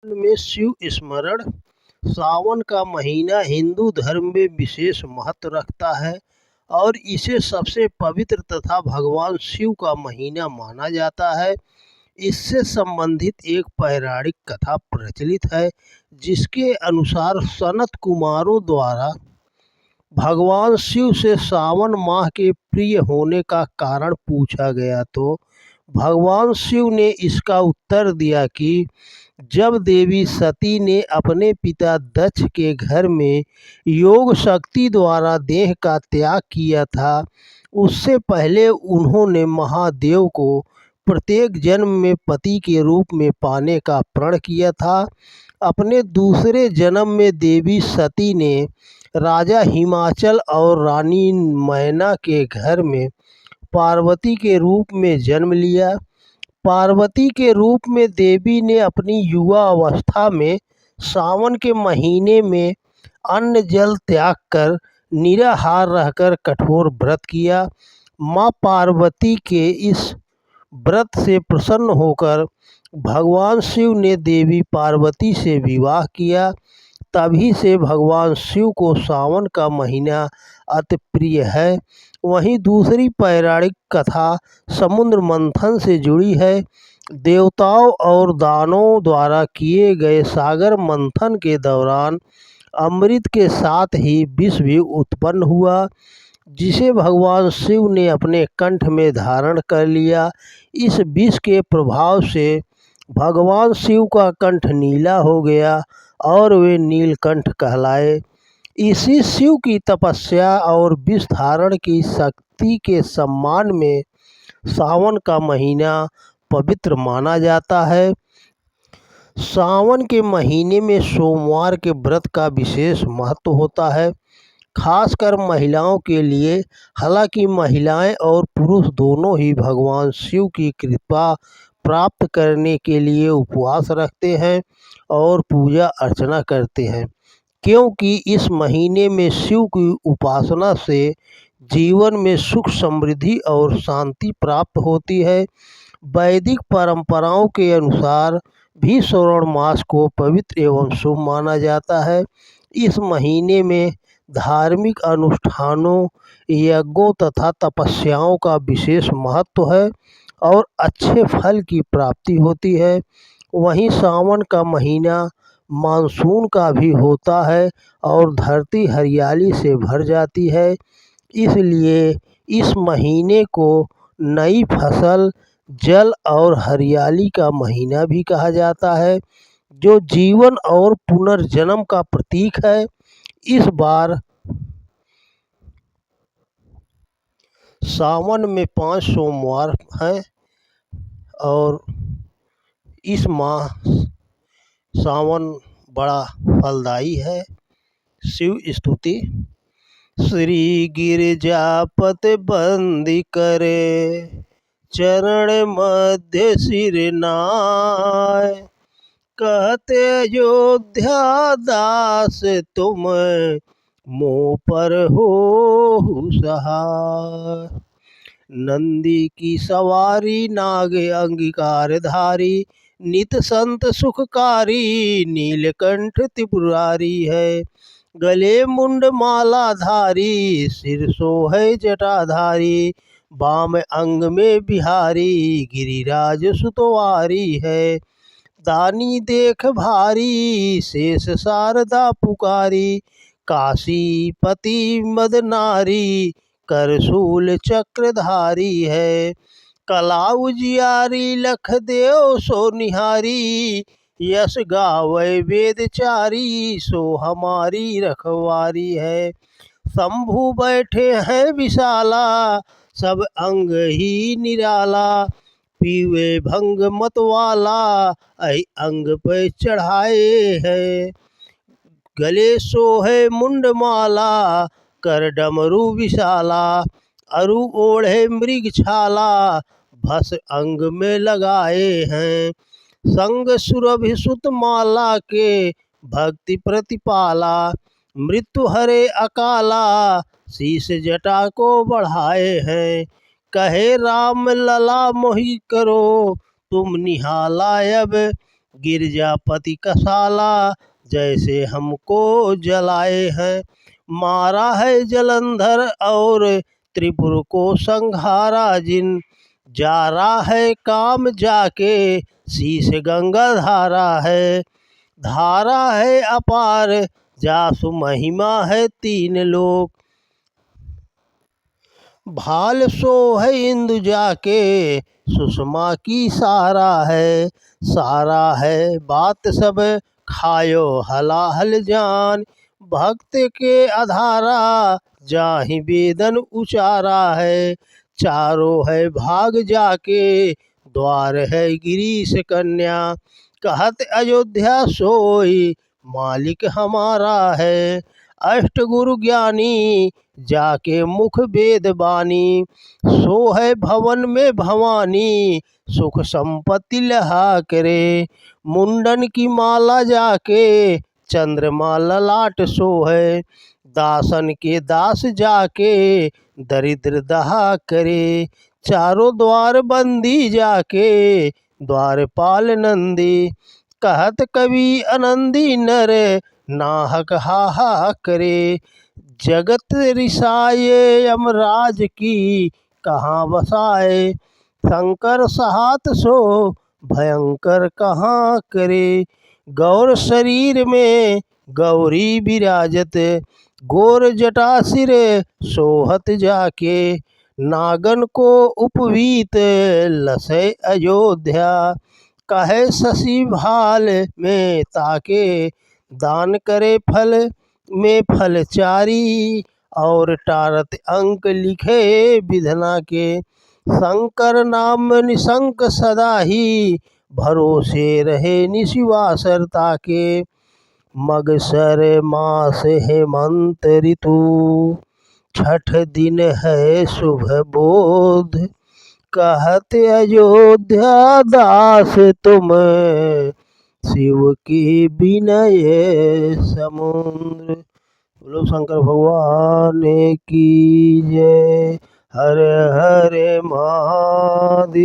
में शिव स्मरण। सावन का महीना हिंदू धर्म में विशेष महत्व रखता है और इसे सबसे पवित्र तथा भगवान शिव का महीना माना जाता है। इससे संबंधित एक पौराणिक कथा प्रचलित है, जिसके अनुसार सनत कुमारों द्वारा भगवान शिव से सावन माह के प्रिय होने का कारण पूछा गया तो भगवान शिव ने इसका उत्तर दिया कि जब देवी सती ने अपने पिता दक्ष के घर में योग शक्ति द्वारा देह का त्याग किया था, उससे पहले उन्होंने महादेव को प्रत्येक जन्म में पति के रूप में पाने का प्रण किया था। अपने दूसरे जन्म में देवी सती ने राजा हिमाचल और रानी मैना के घर में पार्वती के रूप में जन्म लिया। पार्वती के रूप में देवी ने अपनी युवा अवस्था में सावन के महीने में अन्न जल त्याग कर निराहार रहकर कठोर व्रत किया। माँ पार्वती के इस व्रत से प्रसन्न होकर भगवान शिव ने देवी पार्वती से विवाह किया। तभी से भगवान शिव को सावन का महीना अति प्रिय है। वहीं दूसरी पौराणिक कथा समुद्र मंथन से जुड़ी है। देवताओं और दानवों द्वारा किए गए सागर मंथन के दौरान अमृत के साथ ही विष भी उत्पन्न हुआ, जिसे भगवान शिव ने अपने कंठ में धारण कर लिया। इस विष के प्रभाव से भगवान शिव का कंठ नीला हो गया और वे नीलकंठ कहलाए। इसी शिव की तपस्या और विष धारण की शक्ति के सम्मान में सावन का महीना पवित्र माना जाता है। सावन के महीने में सोमवार के व्रत का विशेष महत्व होता है, खासकर महिलाओं के लिए। हालांकि महिलाएं और पुरुष दोनों ही भगवान शिव की कृपा प्राप्त करने के लिए उपवास रखते हैं और पूजा अर्चना करते हैं, क्योंकि इस महीने में शिव की उपासना से जीवन में सुख समृद्धि और शांति प्राप्त होती है। वैदिक परंपराओं के अनुसार भी श्रावण मास को पवित्र एवं शुभ माना जाता है। इस महीने में धार्मिक अनुष्ठानों, यज्ञों तथा तपस्याओं का विशेष महत्व है और अच्छे फल की प्राप्ति होती है। वहीं सावन का महीना मानसून का भी होता है और धरती हरियाली से भर जाती है। इसलिए इस महीने को नई फसल, जल और हरियाली का महीना भी कहा जाता है, जो जीवन और पुनर्जन्म का प्रतीक है। इस बार सावन में 5 सोमवार हैं और इस माह सावन बड़ा फलदायी है। शिव स्तुति। श्री गिरजापति बंदी करे, चरण मध्य सिर नाय। कहते अयोध्या दास तुम, मुँह पर हो सहाय। नंदी की सवारी नाग अंगिकार धारी, नित संत सुखकारी नीलकंठ त्रिपुरारी है। गले मुंड माला धारी, सिर सोहै जटाधारी। बाम अंग में बिहारी, गिरिराज सुतवारी है। दानी देख भारी, शेष शारदा पुकारी। काशीपति मद नारी, करशूल चक्रधारी है। कला उजियारी, लख देव सो निहारी। यश गावै वेद चारी, सो हमारी रखवारी है। शंभु बैठे हैं विशाला, सब अंग ही निराला। पीवे भंग मतवाला, ऐ अंग पे चढ़ाए है। गले सोहे मुंडमाला, कर डमरू विशाला। अरु ओढ़े मृग छाला, भस अंग में लगाए हैं। संग सुरभि सुत माला के, भक्ति प्रतिपाला। मृत्यु हरे अकाला, शीश जटा को बढ़ाए हैं। कहे राम लला मोहि करो, तुम निहाला अब। गिरजापति कसाला जैसे हमको जलाए हैं। मारा है जलंधर और त्रिपुर को संहारा जिन, जा रहा है काम जाके शीश गंगा धारा है। धारा है अपार जासु महिमा है तीन लोक, भाल सो है इंदु जाके सुषमा की सारा है। सारा है बात सब खायो हलाहल जान, भक्त के आधारा जाहि वेदन उचारा है। चारों है भाग जाके द्वार है गिरीश कन्या, कहत अयोध्या सोई मालिक हमारा है। अष्ट गुरु ज्ञानी जाके मुख वेद बानी, सो है भवन में भवानी सुख संपत्ति लहा करे। मुंडन की माला जाके चंद्रमा ललाट सो है, दासन के दास जाके दरिद्र दहा करे। चारों द्वार बंदी जाके द्वारपाल नंदी, कहत कवि आनंदी नर नाहक हाहा करे। जगत रिसाए यमराज की कहाँ बसाए, शंकर सहात सो भयंकर कहाँ करे। गौर शरीर में गौरी विराजत, गोर जटा सिर सोहत जाके। नागन को उपवीत लसै अयोध्या, कहे शशि भाल में ताके। दान करे फल में फल चारी, और टारत अंक लिखे विधना के। शंकर नाम निशंक सदा ही, भरोसे रहे निशिवासर ताके। मगसर मास हेमंत ऋतु, छठ दिन है शुभ बोध। कहत अयोध्या दास तुम, शिव की विनय समुद्र। बोलो शंकर भगवान की जय। हर हर महादेव।